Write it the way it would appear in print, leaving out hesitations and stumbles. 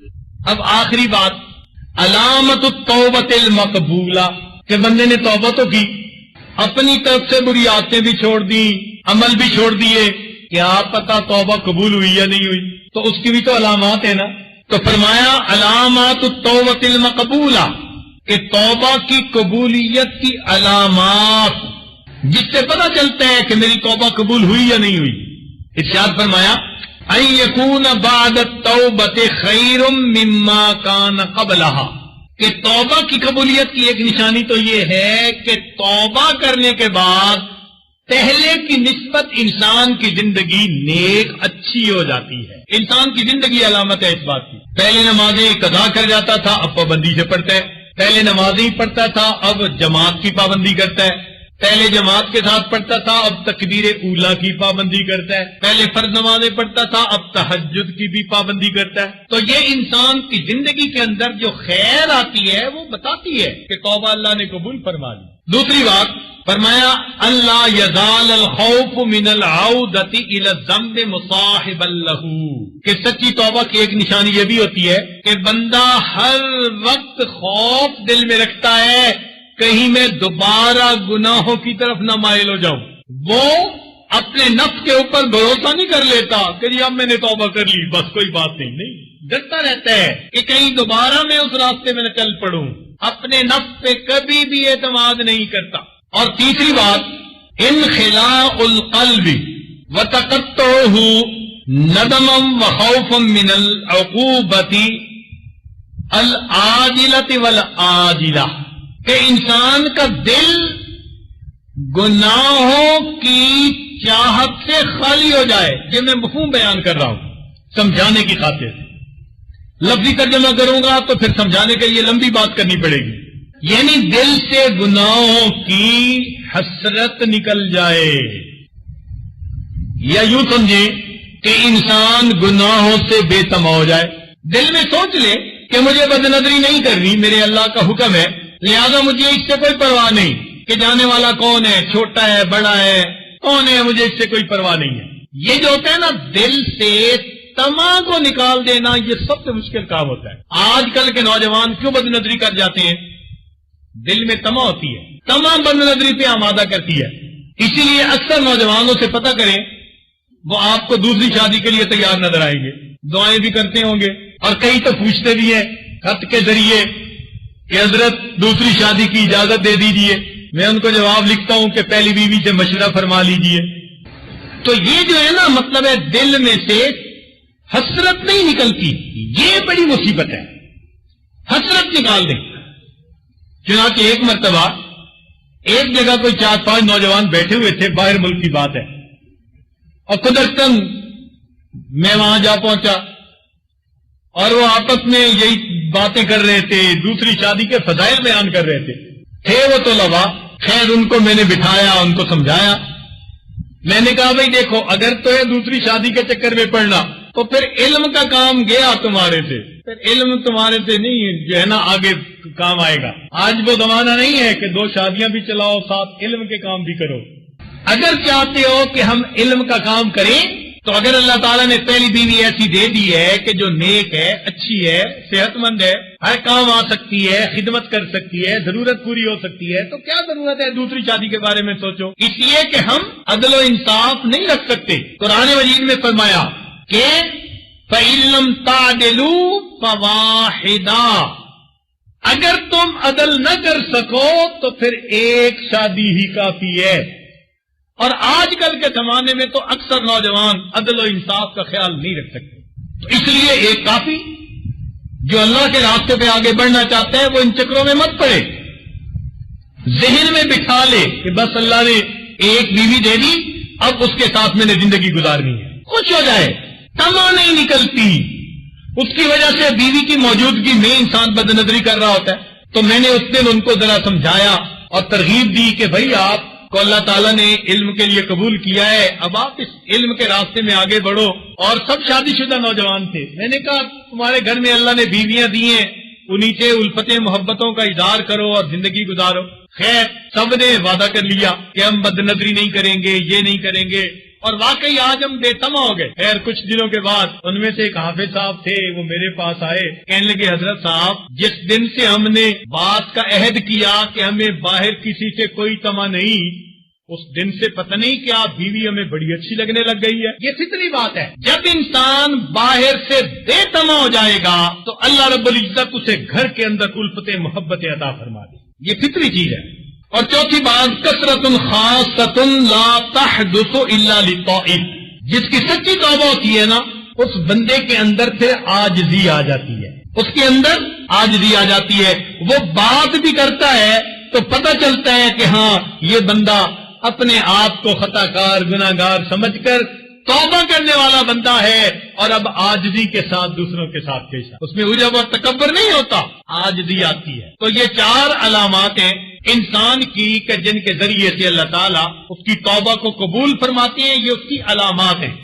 اب آخری بات، علامت التوبۃ المقبولہ، کہ بندے نے توبہ تو کی، اپنی طرف سے بری عادتیں بھی چھوڑ دی، عمل بھی چھوڑ دیے، کیا پتہ توبہ قبول ہوئی یا نہیں ہوئی، تو اس کی بھی تو علامات ہیں نا۔ تو فرمایا علامات التوبۃ المقبولہ، کہ توبہ کی قبولیت کی علامات جس سے پتہ چلتا ہے کہ میری توبہ قبول ہوئی یا نہیں ہوئی۔ ارشاد فرمایا ان یکون بعد التوبۃ خیر مما کان قبلہا، کہ توبہ کی قبولیت کی ایک نشانی تو یہ ہے کہ توبہ کرنے کے بعد پہلے کی نسبت انسان کی زندگی نیک اچھی ہو جاتی ہے۔ انسان کی زندگی علامت ہے اس بات کی، پہلے نمازیں قضا کر جاتا تھا، اب پابندی سے پڑھتا ہے، پہلے نمازیں پڑھتا تھا، اب جماعت کی پابندی کرتا ہے، پہلے جماعت کے ساتھ پڑھتا تھا، اب تکبیر اولا کی پابندی کرتا ہے، پہلے فرض نمازیں پڑھتا تھا، اب تہجد کی بھی پابندی کرتا ہے۔ تو یہ انسان کی زندگی کے اندر جو خیر آتی ہے وہ بتاتی ہے کہ توبہ اللہ نے قبول فرما لی۔ دوسری بات فرمایا اللہ یزال الخوف من العودۃ الی الذنب مصاحبا لہ، کہ سچی توبہ کی ایک نشانی یہ بھی ہوتی ہے کہ بندہ ہر وقت خوف دل میں رکھتا ہے کہیں میں دوبارہ گناہوں کی طرف نہ مائل ہو جاؤں۔ وہ اپنے نفس کے اوپر بھروسہ نہیں کر لیتا کہ جی اب میں نے توبہ کر لی بس کوئی بات نہیں، ڈرتا رہتا ہے کہ کہیں دوبارہ میں اس راستے میں نہ چل پڑوں، اپنے نفس پہ کبھی بھی اعتماد نہیں کرتا۔ اور تیسری بات انخلاء القلب وتقطعہ ندما وخوفا من العقوبۃ العاجلۃ والآجلہ، کہ انسان کا دل گناہوں کی چاہت سے خالی ہو جائے۔ یہ میں مفہوم بیان کر رہا ہوں سمجھانے کی خاطر، لفظی ترجمہ کروں گا تو پھر سمجھانے کے لیے لمبی بات کرنی پڑے گی۔ یعنی دل سے گناہوں کی حسرت نکل جائے، یا یوں سمجھیں کہ انسان گناہوں سے بے تما ہو جائے، دل میں سوچ لے کہ مجھے بدنظری نہیں کرنی، میرے اللہ کا حکم ہے، لہذا مجھے اس سے کوئی پرواہ نہیں کہ جانے والا کون ہے، چھوٹا ہے بڑا ہے کون ہے، مجھے اس سے کوئی پرواہ نہیں ہے۔ یہ جو ہوتا ہے نا دل سے تما کو نکال دینا، یہ سب سے مشکل کام ہوتا ہے۔ آج کل کے نوجوان کیوں بدنظری کر جاتے ہیں؟ دل میں تما ہوتی ہے، تما بدنظری پہ آمادہ کرتی ہے۔ اسی لیے اکثر نوجوانوں سے پتہ کریں، وہ آپ کو دوسری شادی کے لیے تیار نظر آئیں گے، دعائیں بھی کرتے ہوں گے، اور کئی تو پوچھتے بھی ہیں خط کے ذریعے کہ حضرت دوسری شادی کی اجازت دے دیجئے۔ میں ان کو جواب لکھتا ہوں کہ پہلی بیوی سے مشورہ فرما لیجئے۔ تو یہ جو ہے نا مطلب ہے دل میں سے حسرت نہیں نکلتی، یہ بڑی مصیبت ہے، حسرت نکال دیں۔ چنانچہ ایک مرتبہ ایک جگہ کوئی 4-5 نوجوان بیٹھے ہوئے تھے، باہر ملک کی بات ہے، اور قدرتاً میں وہاں جا پہنچا اور وہ آپس میں یہی باتیں کر رہے تھے، دوسری شادی کے فضائل بیان کر رہے تھے وہ طلباء۔ خیر ان کو میں نے بٹھایا، ان کو سمجھایا، میں نے کہا بھائی دیکھو اگر تو ہے دوسری شادی کے چکر میں پڑنا تو پھر علم کا کام گیا تمہارے سے، پھر علم تمہارے سے نہیں جو ہے نا آگے کام آئے گا۔ آج وہ زمانہ نہیں ہے کہ 2 شادیاں بھی چلاؤ ساتھ علم کے کام بھی کرو۔ اگر چاہتے ہو کہ ہم علم کا کام کریں تو اگر اللہ تعالیٰ نے پہلی بیوی ایسی دے دی ہے کہ جو نیک ہے، اچھی ہے، صحت مند ہے، ہر کام آ سکتی ہے، خدمت کر سکتی ہے، ضرورت پوری ہو سکتی ہے، تو کیا ضرورت ہے دوسری شادی کے بارے میں سوچو؟ اس لیے کہ ہم عدل و انصاف نہیں رکھ سکتے۔ قرآن مجید میں فرمایا کہ فَإِن لَّمْ تَعْدِلُوا فَوَاحِدًا، اگر تم عدل نہ کر سکو تو پھر ایک شادی ہی کافی ہے۔ اور آج کل کے زمانے میں تو اکثر نوجوان عدل و انصاف کا خیال نہیں رکھ سکتے، تو اس لیے ایک کافی۔ جو اللہ کے راستے پہ آگے بڑھنا چاہتا ہے وہ ان چکروں میں مت پڑے، ذہن میں بٹھا لے کہ بس اللہ نے ایک بیوی دے دی، اب اس کے ساتھ میں نے زندگی گزارنی ہے، خوش ہو جائے، تما نہیں نکلتی۔ اس کی وجہ سے بیوی کی موجودگی میں انسان بدنظری کر رہا ہوتا ہے۔ تو میں نے اس دن ان کو ذرا سمجھایا اور ترغیب دی کہ بھائی آپ کو اللہ تعالیٰ نے علم کے لیے قبول کیا ہے، اب آپ اس علم کے راستے میں آگے بڑھو۔ اور سب شادی شدہ نوجوان تھے۔ میں نے کہا تمہارے گھر میں اللہ نے بیویاں دی ہیں، انہی سے الفتیں محبتوں کا اظہار کرو اور زندگی گزارو۔ خیر سب نے وعدہ کر لیا کہ ہم بدنظری نہیں کریں گے، یہ نہیں کریں گے۔ اور واقعی آج ہم بے تما ہو گئے. خیر کچھ دنوں کے بعد ان میں سے ایک حافظ صاحب تھے، وہ میرے پاس آئے، کہنے لگے حضرت صاحب جس دن سے ہم نے بات کا عہد کیا کہ ہمیں باہر کسی سے کوئی تما نہیں، اس دن سے پتہ نہیں کیا بیوی ہمیں بڑی اچھی لگنے لگ گئی ہے. یہ فطری بات ہے. جب انسان باہر سے بے تما ہو جائے گا تو اللہ رب العزت اسے گھر کے اندر الفت محبت عطا فرما دے. یہ فطری چیز ہے. اور چوتھی بات کثرت خاصۃ لا تحدث الا للطائب. جس کی سچی توبہ ہوتی ہے نا، اس بندے کے اندر پھر عاجزی آ جاتی ہے، اس کے اندر عاجزی آ جاتی ہے. وہ بات بھی کرتا ہے تو پتہ چلتا ہے کہ ہاں یہ بندہ اپنے آپ کو خطا کار گناہ گار سمجھ کر توبہ کرنے والا بندہ ہے، اور اب عاجزی کے ساتھ دوسروں کے ساتھ پیش ہے. اس میں عجب اور تکبر نہیں ہوتا، عاجزی آتی ہے. تو یہ 4 علامات ہیں انسان کی کہ جن کے ذریعے سے اللہ تعالیٰ اس کی توبہ کو قبول فرماتے ہیں. یہ اس کی علامات ہیں.